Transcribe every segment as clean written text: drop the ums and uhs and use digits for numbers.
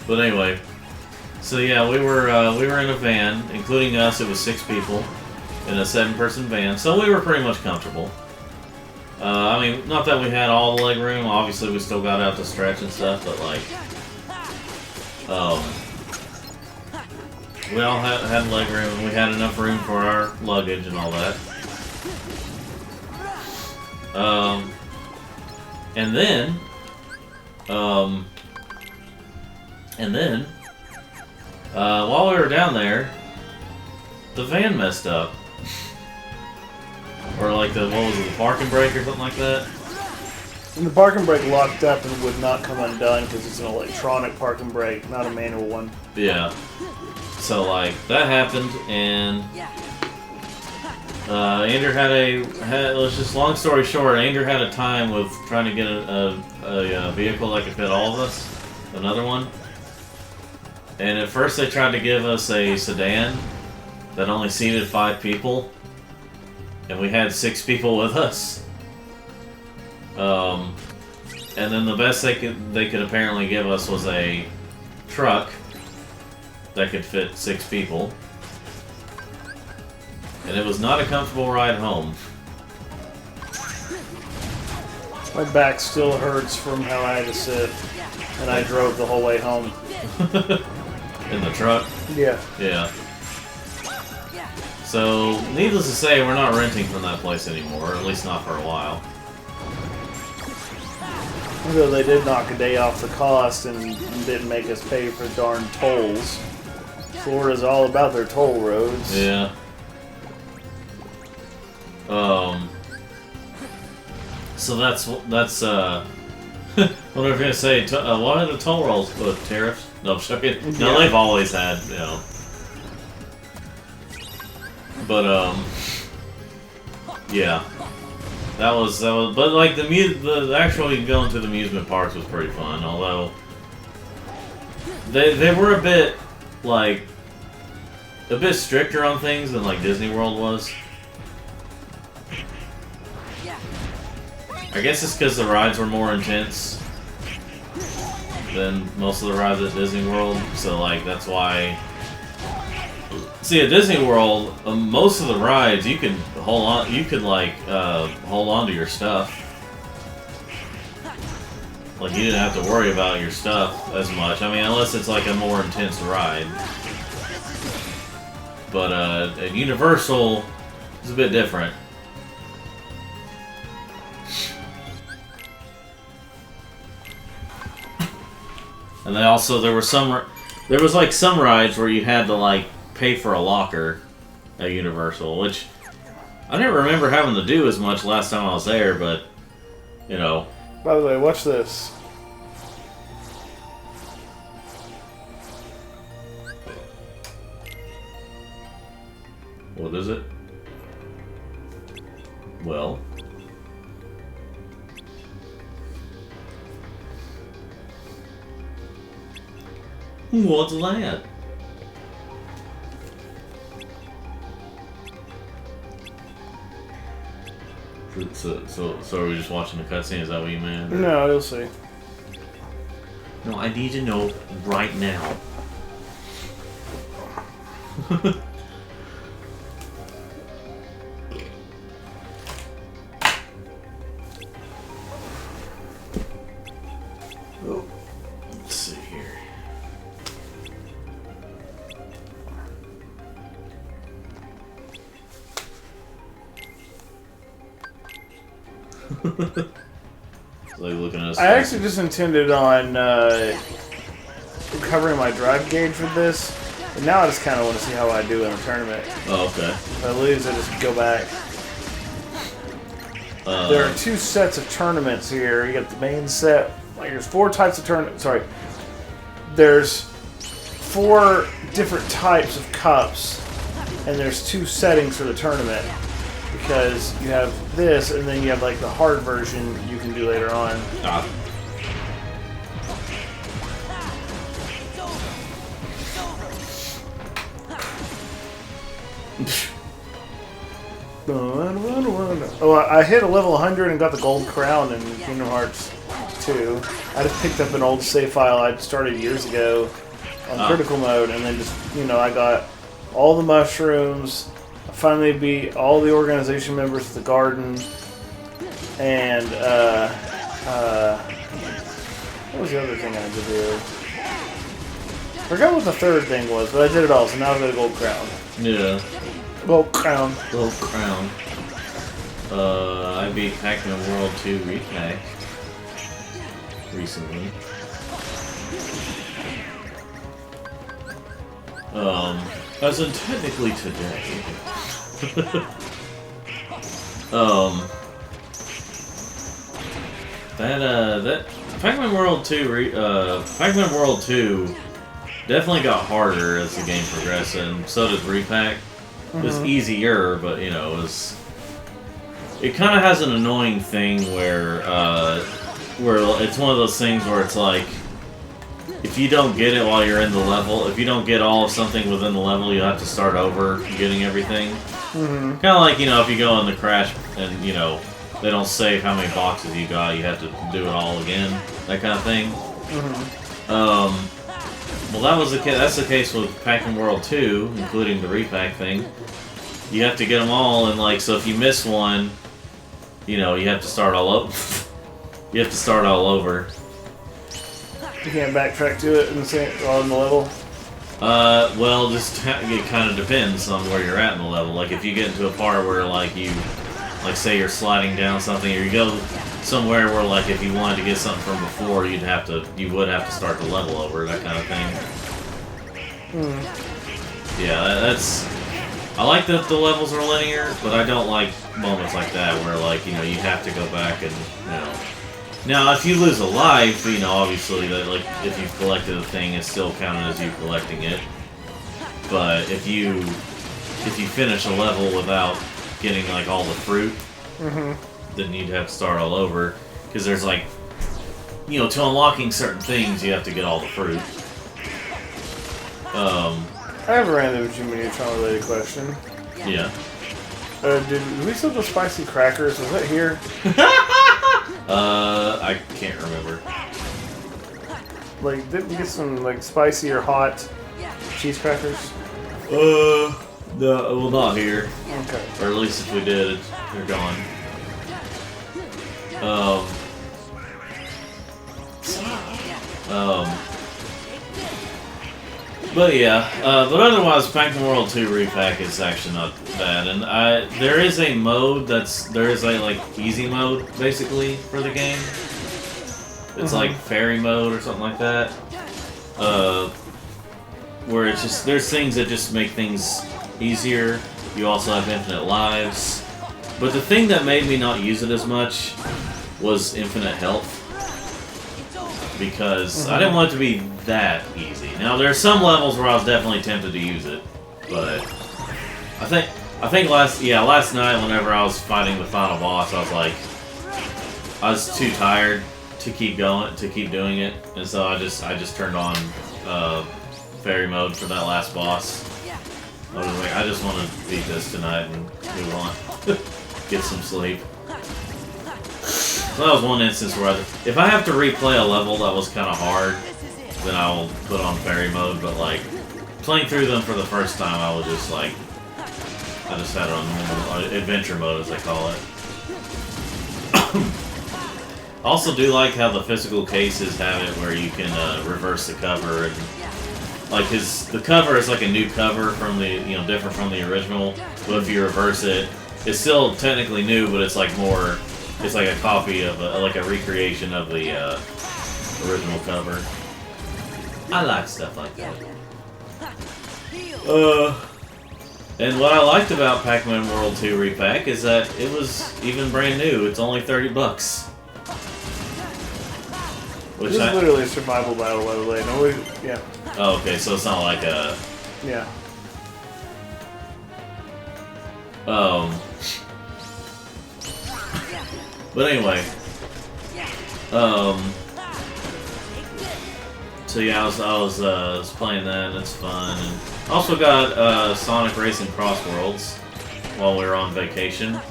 But anyway, so yeah, we were in a van, including us. It was 6 people in a 7-person van, so we were pretty much comfortable. I mean, not that we had all the leg room. Obviously, we still got out to stretch and stuff, but like, we all had leg room, and we had enough room for our luggage and all that. And then, while we were down there, the van messed up. Or like what was it, the parking brake or something like that? And the parking brake locked up and would not come undone because it's an electronic parking brake, not a manual one. Yeah. So like, that happened, and Andrew let's just, long story short, Andrew had a time with trying to get a vehicle that could fit all of us, another one. And at first they tried to give us a sedan that only seated 5 people, and we had 6 people with us. And then the best they could apparently give us was a truck that could fit 6 people. And it was not a comfortable ride home. My back still hurts from how I had to sit, and I drove the whole way home. In the truck? Yeah. Yeah. So, needless to say, we're not renting from that place anymore, or at least not for a while. Although they did knock a day off the cost and didn't make us pay for darn tolls. Florida's all about their toll roads. Yeah. So that's what I was gonna say. What are the toll rolls with tariffs? No, I'm joking. No, they've always had, you know. But yeah, that was. But like the actually going to the amusement parks was pretty fun. Although they were a bit stricter on things than like Disney World was. I guess it's because the rides were more intense than most of the rides at Disney World, so like that's why. See, at Disney World, most of the rides you could hold on. You could hold on to your stuff. Like you didn't have to worry about your stuff as much. I mean, unless it's like a more intense ride. But at Universal, it's a bit different. And they also there was some rides where you had to like pay for a locker at Universal, which I didn't remember having to do as much last time I was there, but you know. By the way, watch this. What is it? Well. What's that? So are we just watching the cutscene? Is that what you meant? No, you'll see. No, I need to know right now. Oh, let's see here. Like looking at us. I actually just intended on covering my drive gauge for this, but now I just kind of want to see how I do in the tournament. Oh, okay. If I lose, I just go back. There are 2 sets of tournaments here. You got the main set. Like there's 4 types of tournaments. Sorry, there's 4 different types of cups, and there's 2 settings for the tournament. Because you have this, and then you have like the hard version you can do later on. Oh, I hit a level 100 and got the gold crown in Kingdom Hearts 2. I just picked up an old save file I'd started years ago on critical mode, and then just, you know, I got all the mushrooms. I finally beat all the organization members of the garden, and what was the other thing I had to do? I forgot what the third thing was, but I did it all, so now I've got a gold crown. Yeah. Gold crown. Gold crown. I beat Pac-Man World 2 Repack recently. As in technically today. That Pac-Man World 2 Pac-Man World 2 definitely got harder as the game progressed, and so did Repack. It was easier, but you know, it kind of has an annoying thing where it's one of those things where it's like, if you don't get it while you're in the level, if you don't get all of something within the level, you have to start over getting everything. Kind of like, you know, if you go in the crash and, you know, they don't save how many boxes you got, you have to do it all again, that kind of thing. Well, that's the case with Pac-Man World 2, including the Repack thing. You have to get them all, and like, so if you miss one, you know, you have to start all over. You have to start all over. You can't backtrack to it in the level? Well, it kind of depends on where you're at in the level. Like, if you get into a part where, like, say you're sliding down something, or you go somewhere where, like, if you wanted to get something from before, you would have to start the level over, that kind of thing. Yeah, I like that the levels are linear, but I don't like moments like that where, like, you know, you have to go back and, you know. Now, if you lose a life, you know, obviously, that, like, if you've collected a thing, it's still counted as you collecting it. But if you finish a level without getting, like, all the fruit, then you'd have to start all over. Because there's, like, you know, to unlocking certain things, you have to get all the fruit. I have a random Jimmy Neutron related question. Yeah. Did we sell the spicy crackers? Was that here? I can't remember. Like, didn't we get some, like, spicy or hot cheese crackers? No, well, not here. Okay. Or at least if we did, they're gone. But yeah, but otherwise, Pac-Man World 2 Repack is actually not bad, and there is a mode like easy mode basically for the game. It's like fairy mode or something like that, where it's just there's things that just make things easier. You also have infinite lives, but the thing that made me not use it as much was infinite health. Because I didn't want it to be that easy. Now there are some levels where I was definitely tempted to use it, but I think last night whenever I was fighting the final boss, I was too tired to keep doing it, and so I just turned on fairy mode for that last boss. I was like, I just want to beat this tonight and move on, get some sleep. So that was one instance where if I have to replay a level that was kind of hard, then I will put on fairy mode, but like, playing through them for the first time, I was just like, I just had it on normal, adventure mode as they call it. I also do like how the physical cases have it where you can reverse the cover, and like the cover is like a new cover from the, you know, different from the original, but if you reverse it, it's still technically new, but it's like more. It's like a copy of like a recreation of the original cover. I like stuff like that. And what I liked about Pac-Man World 2 Repack is that it was even brand new. It's only $30. Which this is literally a survival battle, by the way. No, yeah. Oh, okay, so it's not like a. Yeah. But anyway, so yeah, I was playing that, and it's fun, and also got Sonic Racing Cross Worlds while we were on vacation.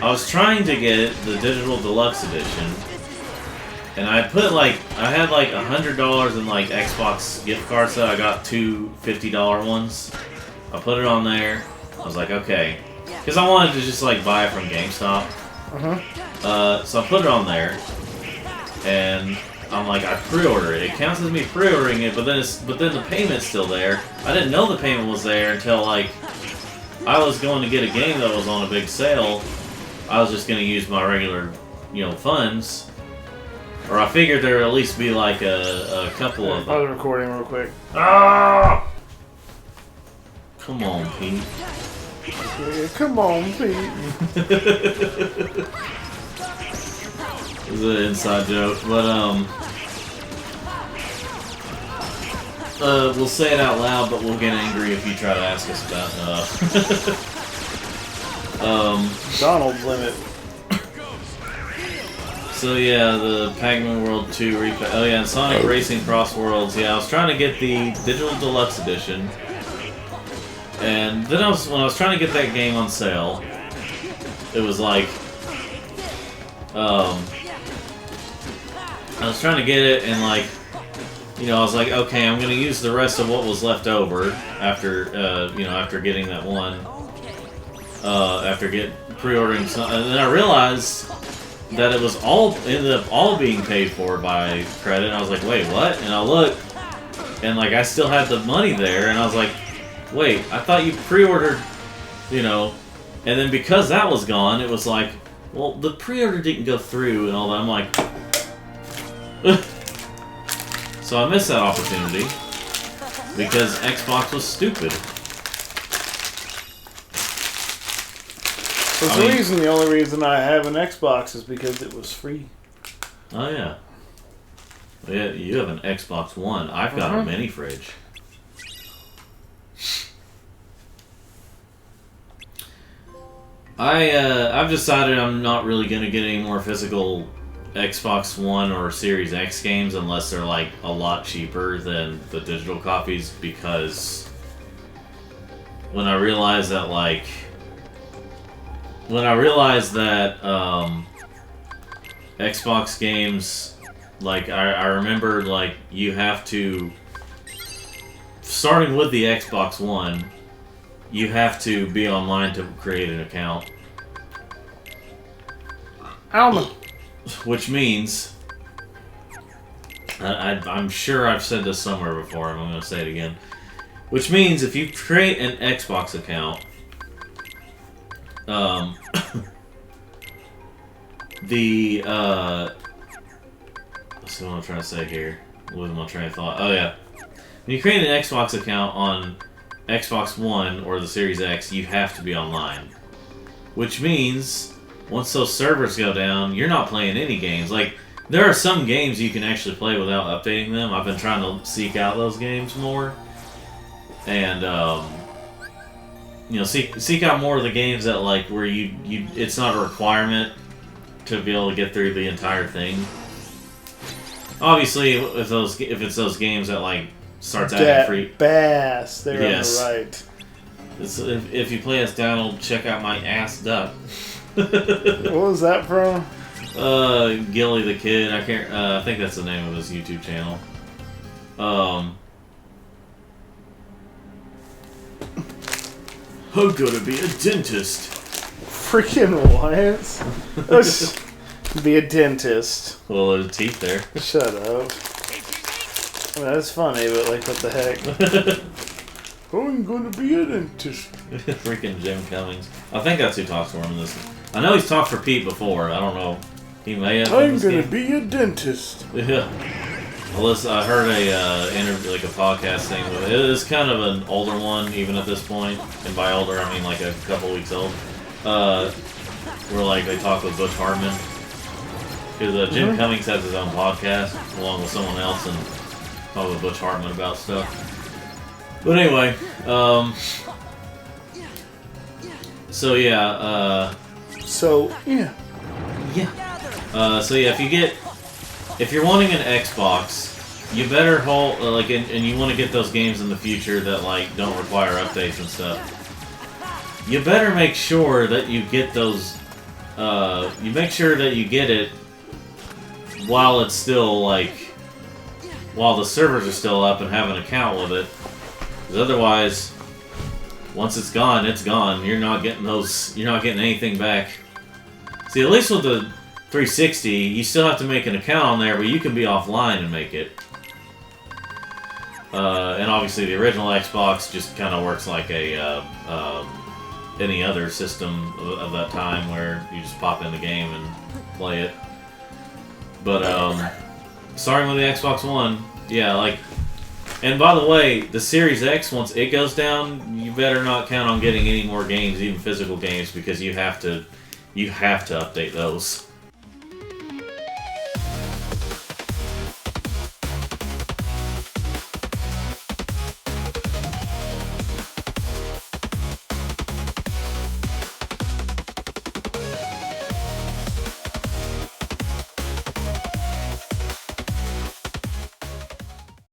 I was trying to get the Digital Deluxe Edition, And I put like, I had like $100 in like Xbox gift cards, so I got two $50 ones. I put it on there. I was like, okay. Because I wanted to just like buy it from GameStop. So I put it on there. And I'm like, I pre-order it. It counts as me pre-ordering it, but then the payment's still there. I didn't know the payment was there until like I was going to get a game that was on a big sale. I was just going to use my regular, funds. Or I figured there would at least be like a couple of them. I was recording real quick. Ah! Come on, Pete. Yeah, come on, Pete. It was an inside joke, but we'll say it out loud, but we'll get angry if you try to ask us about Donald's limit. So yeah, the Pac-Man World 2 repack. Oh yeah, and Sonic Racing Cross Worlds. Yeah, I was trying to get the Digital Deluxe Edition, and then when I was trying to get that game on sale, it was like, I was trying to get it, and like, I was like, okay, I'm gonna use the rest of what was left over after, after getting that one, after pre-ordering some, and then I realized that it was ended up all being paid for by credit. And I was like, wait, what? And I looked, and like I still had the money there, and I was like, wait, I thought you pre-ordered, and then because that was gone, it was like, well, the pre-order didn't go through and all that. I'm like, so I missed that opportunity because Xbox was stupid. The only reason I have an Xbox is because it was free. Oh yeah. Yeah, you have an Xbox One. I've got a mini fridge. I've decided I'm not really gonna get any more physical Xbox One or Series X games unless they're like a lot cheaper than the digital copies, because when I realized that Xbox games, like I remember, like you have to, starting with the Xbox One, you have to be online to create an account. Alma. Which means, I'm sure I've said this somewhere before, and I'm going to say it again. Which means if you create an Xbox account, let's see what I'm trying to say here. Losing my train of thought. Oh yeah. When you create an Xbox account on Xbox One or the Series X, you have to be online. Which means, once those servers go down, you're not playing any games. Like, there are some games you can actually play without updating them. I've been trying to seek out those games more. And, seek out more of the games that, like, where it's not a requirement to be able to get through the entire thing. Obviously, if it's those games that, like, starts adding free... Bass, they're yes. on the right. If you play as Donald, check out my ass duck. What was that from? Gilly the Kid. I can't. I think that's the name of his YouTube channel. I'm gonna be a dentist. Freaking what? Be a dentist. Well, there's teeth there. Shut up. I mean, that's funny, but like, what the heck? I'm gonna be a dentist. Freaking Jim Cummings. I think that's who talks for him in this. I know he's talked for Pete before. I don't know. He may have. I'm gonna be a dentist. Yeah. Well, I heard a interview, like a podcast thing. It is kind of an older one, even at this point. And by older, I mean like a couple weeks old. Where like they talk with Butch Hartman, because Jim Cummings has his own podcast along with someone else, and talk with Butch Hartman about stuff. But anyway, so yeah, so yeah. If you're wanting an Xbox, you better hold and you want to get those games in the future that like don't require updates and stuff. You better make sure that you get those. You make sure that you get it while it's still like, while the servers are still up and have an account with it, because otherwise, once it's gone, it's gone. You're not getting those. You're not getting anything back. See, at least with the 360, you still have to make an account on there, but you can be offline and make it. And obviously, the original Xbox just kind of works like a any other system of that time, where you just pop in the game and play it. But starting with the Xbox One, yeah, like. And by the way, the Series X, once it goes down, you better not count on getting any more games, even physical games, because you have to update those.